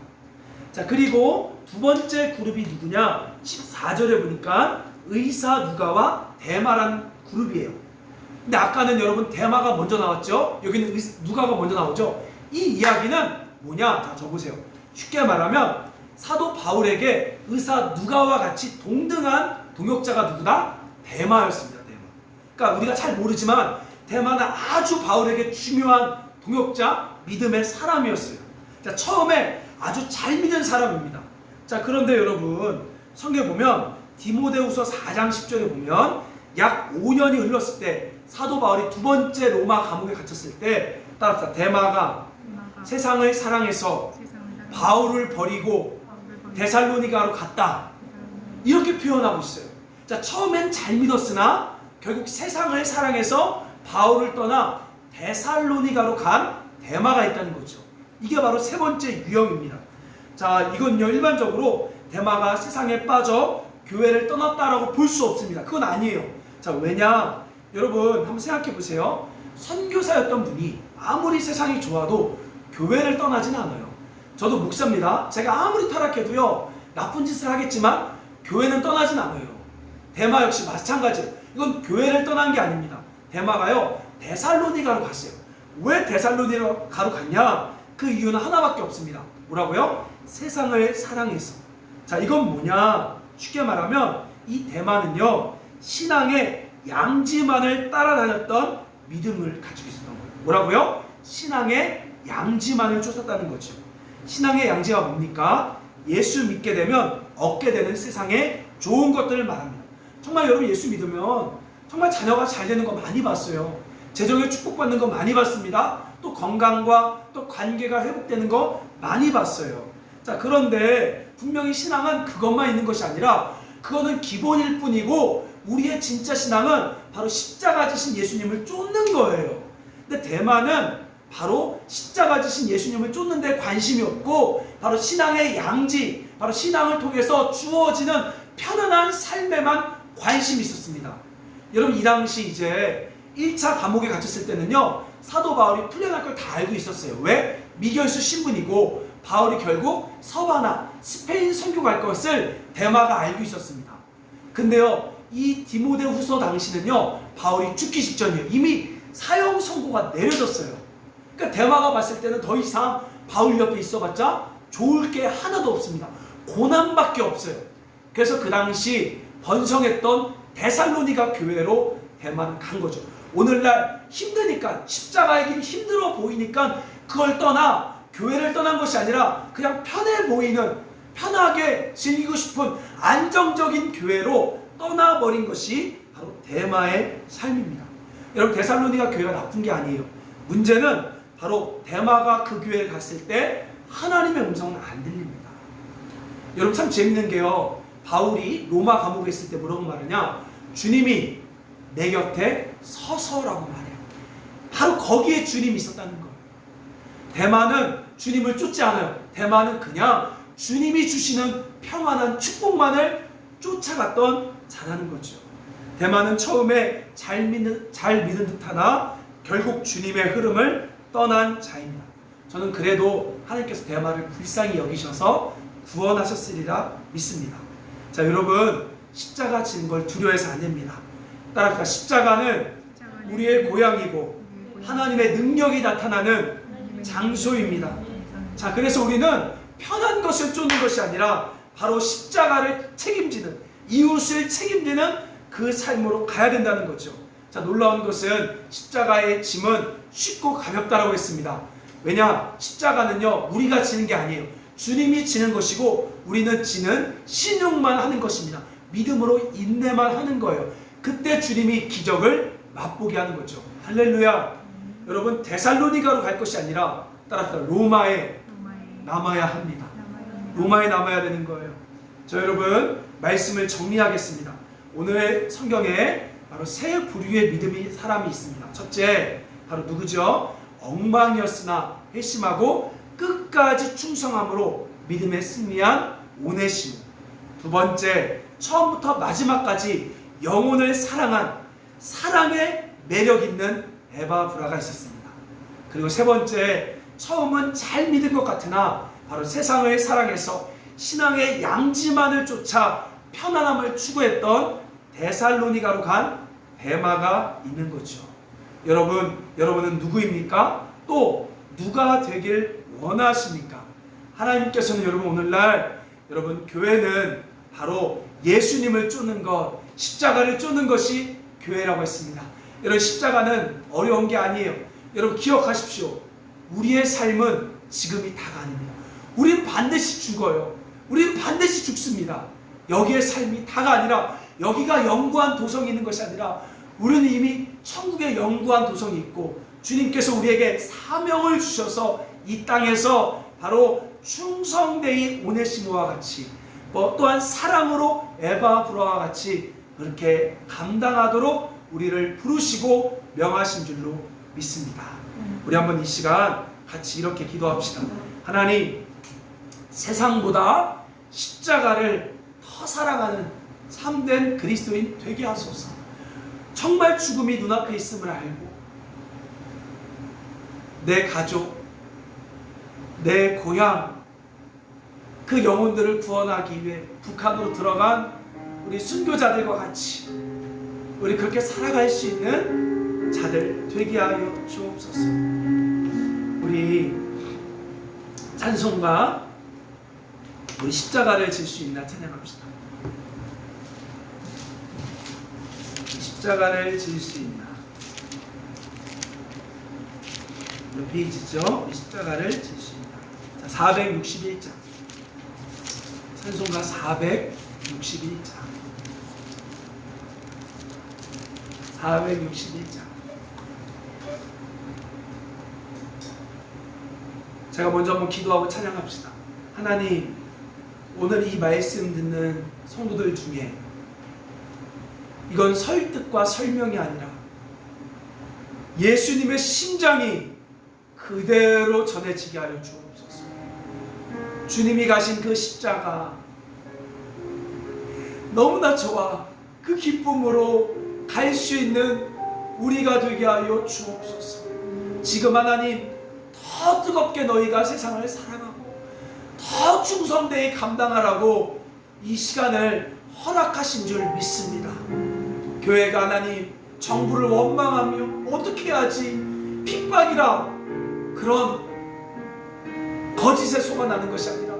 자, 그리고 두 번째 그룹이 누구냐? 14절에 보니까 의사 누가와 데마라는 그룹이에요. 근데 아까는 여러분 데마가 먼저 나왔죠? 여기는 누가가 먼저 나오죠? 이 이야기는 뭐냐? 자, 적으세요. 쉽게 말하면 사도 바울에게 의사 누가와 같이 동등한 동역자가 누구다? 데마였습니다. 데마. 그러니까 우리가 잘 모르지만 데마는 아주 바울에게 중요한 동역자, 믿음의 사람이었어요. 자, 처음에 아주 잘 믿은 사람입니다. 자, 그런데 여러분 성경에 보면 디모데후서 4장 10절에 보면 약 5년이 흘렀을 때 사도 바울이 두 번째 로마 감옥에 갇혔을 때 따라합시다. 데마가 세상을 사랑해서 바울을 버리고 데살로니가로 갔다. 이렇게 표현하고 있어요. 자, 처음엔 잘 믿었으나 결국 세상을 사랑해서 바울을 떠나 데살로니가로 간 데마가 있다는 거죠. 이게 바로 세 번째 유형입니다. 자, 이건요 일반적으로 데마가 세상에 빠져 교회를 떠났다라고 볼 수 없습니다. 그건 아니에요. 자, 왜냐? 여러분 한번 생각해 보세요. 선교사였던 분이 아무리 세상이 좋아도 교회를 떠나진 않아요. 저도 목사입니다. 제가 아무리 타락해도요 나쁜 짓을 하겠지만 교회는 떠나진 않아요. 데마 역시 마찬가지예요. 이건 교회를 떠난 게 아닙니다. 데마가요 데살로니가로 갔어요. 왜 데살로니가로 갔냐? 그 이유는 하나밖에 없습니다. 뭐라고요? 세상을 사랑해서. 자, 이건 뭐냐? 쉽게 말하면 이 데마는요 신앙의 양지만을 따라다녔던 믿음을 가지고 있었던 거예요. 뭐라고요? 신앙의 양지만을 쫓았다는 거죠. 신앙의 양지가 뭡니까? 예수 믿게 되면 얻게 되는 세상의 좋은 것들을 말합니다. 정말 여러분 예수 믿으면 정말 자녀가 잘 되는 거 많이 봤어요. 재정에 축복받는 거 많이 봤습니다. 또 건강과 또 관계가 회복되는 거 많이 봤어요. 자, 그런데 분명히 신앙은 그것만 있는 것이 아니라 그거는 기본일 뿐이고 우리의 진짜 신앙은 바로 십자가 지신 예수님을 쫓는 거예요. 근데 대만은 바로 십자가 지신 예수님을 쫓는 데 관심이 없고 바로 신앙의 양지, 바로 신앙을 통해서 주어지는 편안한 삶에만 관심이 있었습니다. 여러분 이 당시 이제 1차 감옥에 갇혔을 때는요 사도 바울이 풀려날 걸 다 알고 있었어요. 왜? 미결수 신분이고 바울이 결국 서바나 스페인 선교 갈 것을 데마가 알고 있었습니다. 근데요 이 디모데후서 당시는요 바울이 죽기 직전이에요. 이미 사형 선고가 내려졌어요. 그러니까 데마가 봤을 때는 더 이상 바울 옆에 있어봤자 좋을 게 하나도 없습니다. 고난밖에 없어요. 그래서 그 당시 번성했던 데살로니가 교회로 데마는 간 거죠. 오늘날 힘드니까 십자가의 길이 힘들어 보이니까 그걸 떠나 교회를 떠난 것이 아니라 그냥 편해 보이는 편하게 즐기고 싶은 안정적인 교회로 떠나버린 것이 바로 데마의 삶입니다. 여러분 데살로니가 교회가 나쁜 게 아니에요. 문제는 바로 데마가 그 교회에 갔을 때 하나님의 음성은 안 들립니다. 여러분 참 재밌는 게요. 바울이 로마 감옥에 있을 때 뭐라고 말하냐? 주님이 내 곁에 서서라고 말해요. 바로 거기에 주님이 있었다는 거예요. 데마는 주님을 쫓지 않아요. 데마는 그냥 주님이 주시는 평안한 축복만을 쫓아갔던 자라는 거죠. 데마는 처음에 잘 믿는 듯하나 결국 주님의 흐름을 떠난 자입니다. 저는 그래도 하나님께서 데마를 불쌍히 여기셔서 구원하셨으리라 믿습니다. 자, 여러분 십자가 지는 걸 두려워해서 안 됩니다. 따라서 십자가는 우리의 고향이고 하나님의 능력이 나타나는 장소입니다. 자, 그래서 우리는 편한 것을 쫓는 것이 아니라 바로 십자가를 책임지는, 이웃을 책임지는 그 삶으로 가야 된다는 거죠. 자, 놀라운 것은 십자가의 짐은 쉽고 가볍다라고 했습니다. 왜냐? 십자가는요 우리가 지는 게 아니에요. 주님이 지는 것이고 우리는 지는 신용만 하는 것입니다. 믿음으로 인내만 하는 거예요. 그때 주님이 기적을 맛보게 하는 거죠. 할렐루야. 여러분 데살로니가로 갈 것이 아니라 따라서 로마에 남아야 합니다. 로마에 남아야 되는 거예요. 자, 여러분 말씀을 정리하겠습니다. 오늘 성경에 바로 세 부류의 믿음의 사람이 있습니다. 첫째 바로 누구죠? 엉망이었으나 회심하고 끝까지 충성함으로 믿음에 승리한 오네시모. 두 번째, 처음부터 마지막까지 영혼을 사랑한 사랑의 매력 있는 에바브라가 있었습니다. 그리고 세 번째, 처음은 잘 믿은 것 같으나 바로 세상을 사랑해서 신앙의 양지만을 쫓아 편안함을 추구했던 데살로니가로 간 데마가 있는 거죠. 여러분은 누구입니까? 또 누가 되길 원하십니까? 하나님께서는 여러분 오늘날 여러분 교회는 바로 예수님을 쫓는 것, 십자가를 쫓는 것이 교회라고 했습니다. 여러분 십자가는 어려운 게 아니에요. 여러분 기억하십시오. 우리의 삶은 지금이 다가 아닙니다. 우린 반드시 죽어요. 우린 반드시 죽습니다. 여기의 삶이 다가 아니라 여기가 영구한 도성이 있는 것이 아니라 우리는 이미 천국에 영구한 도성이 있고 주님께서 우리에게 사명을 주셔서 이 땅에서 바로 충성되이 오네시모와 같이 또한 사랑으로 에바브라와 같이 그렇게 감당하도록 우리를 부르시고 명하신 줄로 믿습니다. 우리 한번 이 시간 같이 이렇게 기도합시다. 하나님, 세상보다 십자가를 더 사랑하는 참된 그리스도인 되게 하소서. 정말 죽음이 눈앞에 있음을 알고 내 가족, 내 고향, 그 영혼들을 구원하기 위해 북한으로 들어간 우리 순교자들과 같이 우리 그렇게 살아갈 수 있는 자들 되게 하여 주옵소서. 우리 찬송가 우리 십자가를 질 수 있나 찬양합시다. 십자가를 질 수 있나. 몇 페이지죠? 십자가를 질 수 있나. 자, 461장. 찬송가 461장. 461장. 제가 먼저 한번 기도하고 찬양합시다. 하나님, 오늘 이 말씀 듣는 성도들 중에 이건 설득과 설명이 아니라 예수님의 심장이 그대로 전해지게 하여 주옵소서. 주님이 가신 그 십자가 너무나 좋아 그 기쁨으로 갈 수 있는 우리가 되게 하여 주옵소서. 지금 하나님 더 뜨겁게 너희가 세상을 사랑하고 더 충성되이 감당하라고 이 시간을 허락하신 줄 믿습니다. 교회가 하나님 정부를 원망하며 어떻게 해야지 핍박이라 그런 거짓에 속아나는 것이 아니라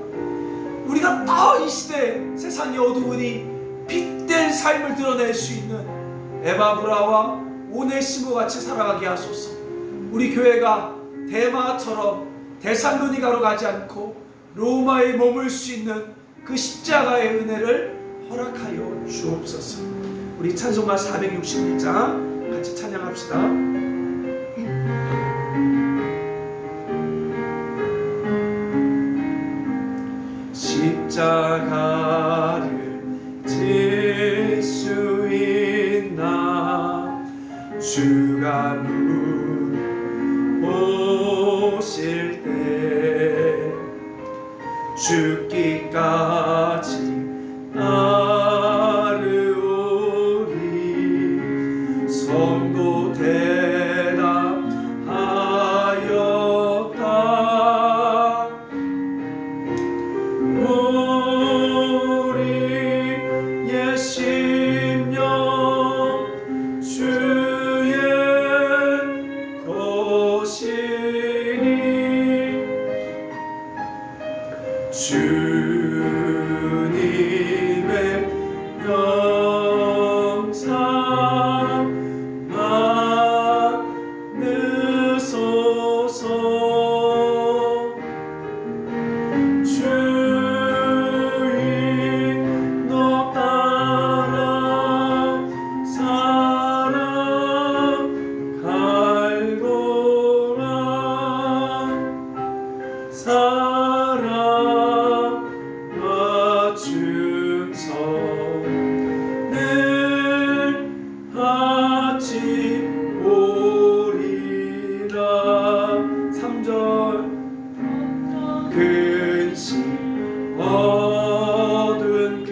우리가 더 이 시대 세상이 어두우니 빛된 삶을 드러낼 수 있는 에바브라와 오네시모 같이 살아가게 하소서. 우리 교회가 데마처럼 데살로니가로 가지 않고 로마에 머물 수 있는 그 십자가의 은혜를 허락하여 주옵소서. 우리 찬송가 461장 같이 찬양합시다. 십자가를 질 수 있나. 주가 오실 때 죽기까지 따르오리. 성도 대답하였다. 우리의 심령 주의 것이니. 주님의 영상 만드소서. 주인 너 따라 살아갈거라. 사랑 어두운 그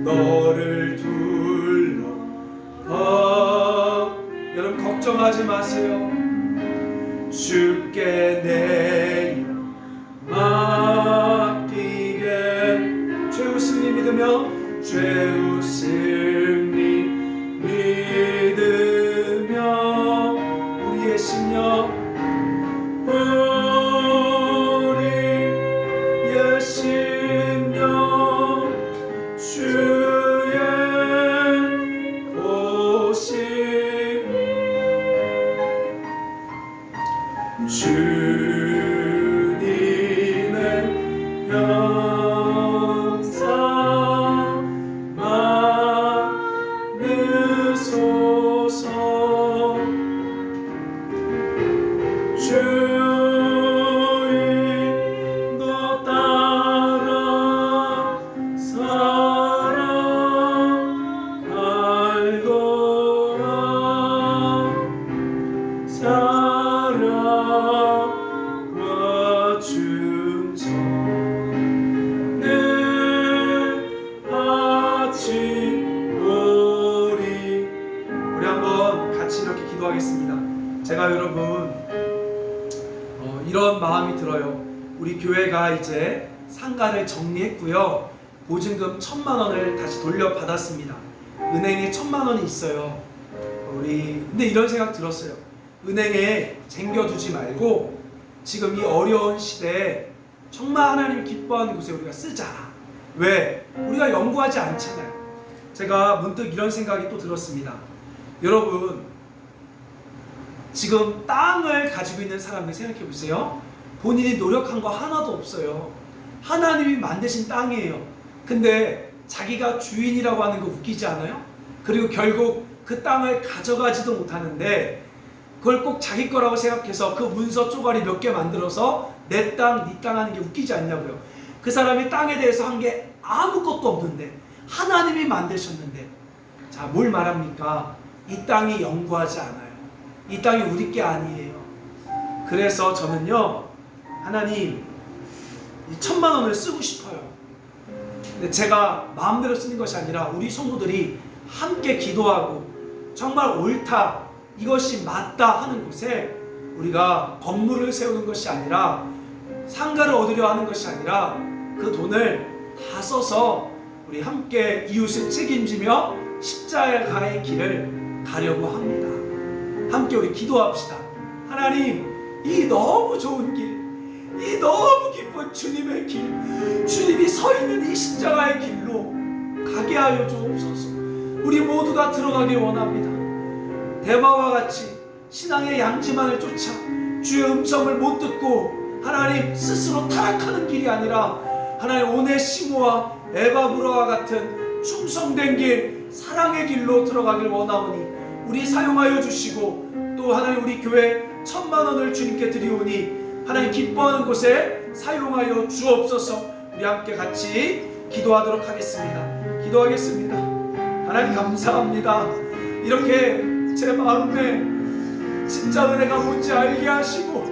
너를 둘러 여러분 걱정하지 마세요. 주께 내어 맡기게. 죄 웃음이 믿으며 죄 웃음이 믿으며 우리의 심령 우리의 심령 주의 보시 주님의 형상 많으소서. 주의 너 따라 살아갈도다. 사랑과 충성 늘 아침 우리 한번 같이 이렇게 기도하겠습니다. 제가 여러분 이런 마음이 들어요. 우리 교회가 이제 상가를 정리했고요. 보증금 1,000만 원을 다시 돌려받았습니다. 은행에 1,000만 원이 있어요. 근데 이런 생각 들었어요. 은행에 쟁겨두지 말고 지금 이 어려운 시대에 정말 하나님 기뻐하는 곳에 우리가 쓰자. 왜? 우리가 연구하지 않잖아요. 제가 문득 이런 생각이 또 들었습니다. 여러분 지금 땅을 가지고 있는 사람들 생각해 보세요. 본인이 노력한 거 하나도 없어요. 하나님이 만드신 땅이에요. 근데 자기가 주인이라고 하는 거 웃기지 않아요? 그리고 결국 그 땅을 가져가지도 못하는데 그걸 꼭 자기 거라고 생각해서 그 문서 쪼가리 몇 개 만들어서 내 땅, 네 땅 하는 게 웃기지 않냐고요. 그 사람이 땅에 대해서 한 게 아무것도 없는데 하나님이 만드셨는데 자, 뭘 말합니까? 이 땅이 영구하지 않아요. 이 땅이 우리 게 아니에요. 그래서 저는요, 하나님 이 1,000만 원을 쓰고 싶어요. 근데 제가 마음대로 쓰는 것이 아니라 우리 성도들이 함께 기도하고 정말 옳다, 이것이 맞다 하는 곳에 우리가 건물을 세우는 것이 아니라 상가를 얻으려 하는 것이 아니라 그 돈을 다 써서 우리 함께 이웃을 책임지며 십자가의 길을 가려고 합니다. 함께 우리 기도합시다. 하나님, 이 너무 좋은 길, 이 너무 기쁜 주님의 길, 주님이 서 있는 이 십자가의 길로 가게 하여 주옵소서. 우리 모두가 들어가길 원합니다. 대마와 같이 신앙의 양지만을 쫓아 주의 음성을 못 듣고 하나님 스스로 타락하는 길이 아니라 하나님 오네시모와 에바브로와 같은 충성된 길, 사랑의 길로 들어가길 원하오니 우리 사용하여 주시고 또 하나님 우리 교회 1,000만 원을 주님께 드리오니 하나님 기뻐하는 곳에 사용하여 주옵소서. 우리 함께 같이 기도하도록 하겠습니다. 기도하겠습니다. 하나님 감사합니다. 이렇게 제 마음에 진짜 은혜가 뭔지 알게 하시고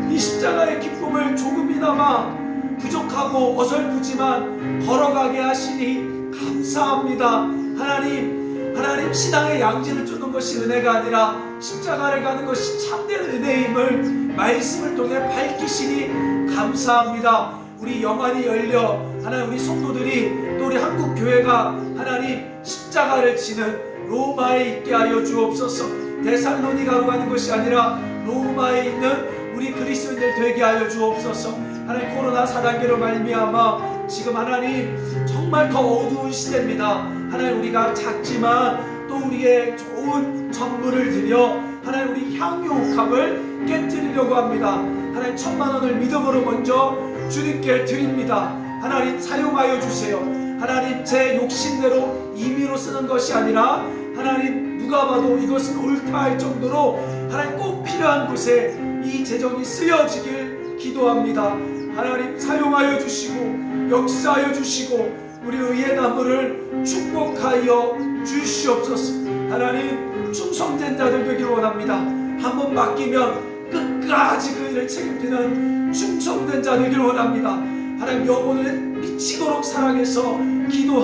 이 십자가의 기쁨을 조금이나마 부족하고 어설프지만 걸어가게 하시니 감사합니다. 하나님 신앙의 양지를 쫓는 것이 은혜가 아니라 십자가를 가는 것이 참된 은혜임을 말씀을 통해 밝히시니 감사합니다. 우리 영안이 열려 하나님 우리 성도들이 또 우리 한국 교회가 하나님 십자가를 지는 로마에 있게 하여 주옵소서. 데살로니가로 가는 것이 아니라 로마에 있는 우리 그리스도인들 되게 하여 주옵소서. 하나님 코로나 4단계로 말미암아 지금 하나님 정말 더 어두운 시대입니다. 하나님 우리가 작지만 또 우리의 좋은 전물을 드려 하나님 우리 향유옥합을 깨트리려고 합니다. 하나님 1,000만 원을 믿음으로 먼저 주님께 드립니다. 하나님 사용하여 주세요. 하나님 제 욕심대로 임의로 쓰는 것이 아니라 하나님 누가 봐도 이것은 옳다 할 정도로 하나님 꼭 필요한 곳에 이 재정이 쓰여지길 기도합니다. 하나님 사용하여 주시고 역사하여 주시고 우리 의의 나무를 축복하여 주시옵소서. 하나님 충성된 자들 되길 원합니다. 한번 맡기면 끝까지 그 일을 책임지는 충성된 자 되기를 원합니다. 하나님 영혼을 미치도록 사랑해서 기도